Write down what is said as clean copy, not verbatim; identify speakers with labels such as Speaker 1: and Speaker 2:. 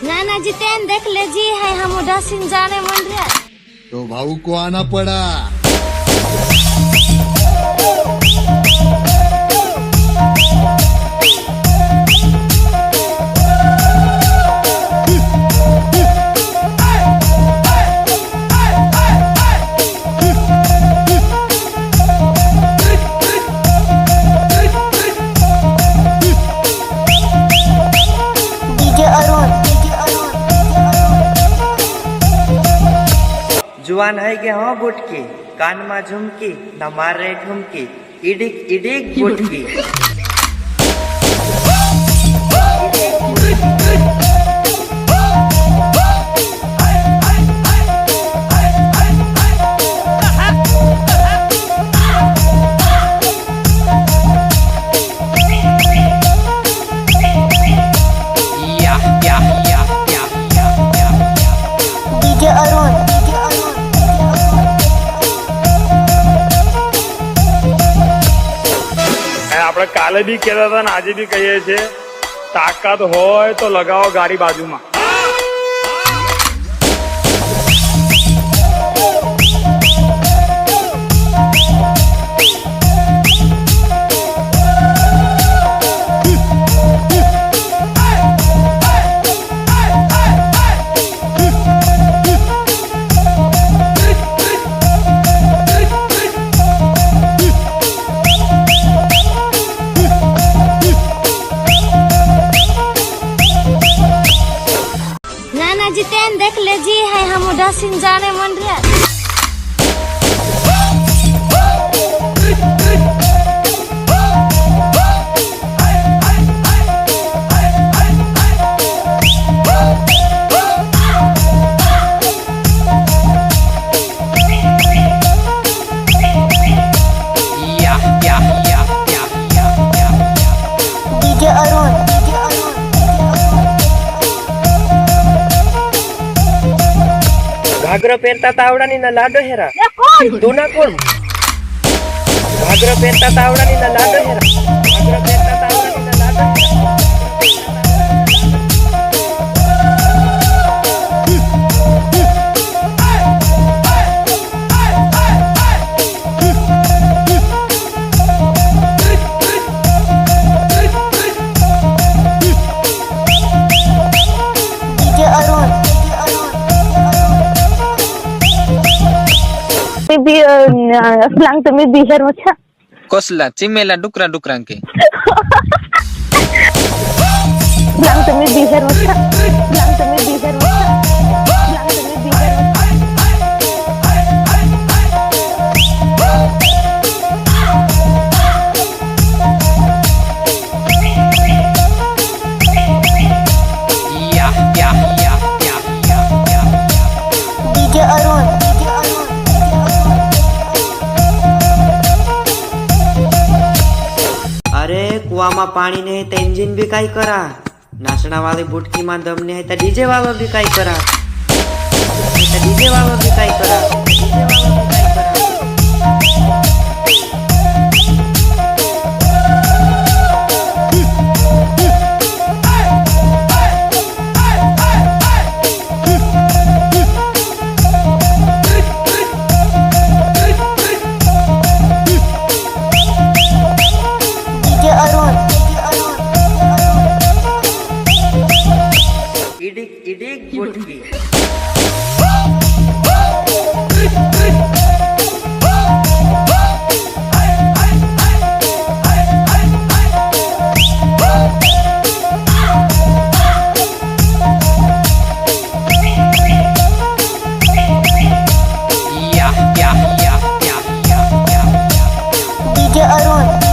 Speaker 1: नाना जितेन देख ले जी है हम उदासीन जाने मन रहा
Speaker 2: तो भाऊ को आना पड़ा।
Speaker 3: जुआन है के हाँ बुटकी कान में झुमकी न मार रहे ठुमकी इडिक इडिक बुटकी।
Speaker 4: આપણે કાલે બી કહેતા હતા ને આજે બી કહીએ છીએ, તાકાત હોય તો લગાવો ગાડી બાજુમાં.
Speaker 1: जितेन देख ले जी है हम उदासीन जाने मन रहा
Speaker 3: घागरो પહેરતા તાવડાની ના લાડો હેરા તું ના કોણ ઘાગરો પહેરતા તાવડાની ના લાડો હેરા ઘાગરો પહેરતા તાવડાની ના લાડો હેરા।
Speaker 5: Selang tumi bihar macam
Speaker 6: Kosla cimela dukra dukranke
Speaker 5: selang tumi bihar macam selang tumi bihar macam selang tumi bihar DJ Arun
Speaker 3: अरे कुआ में पानी नहीं तो इंजिन भी काई करा, नाचना वाली बुटकी में दम नहीं तो डीजे वालों भी काई करा, डीजे वालों भी काई करा, डीजे वालों भी काई करा। इडिक इडिक बुटकी।
Speaker 5: DJ Arun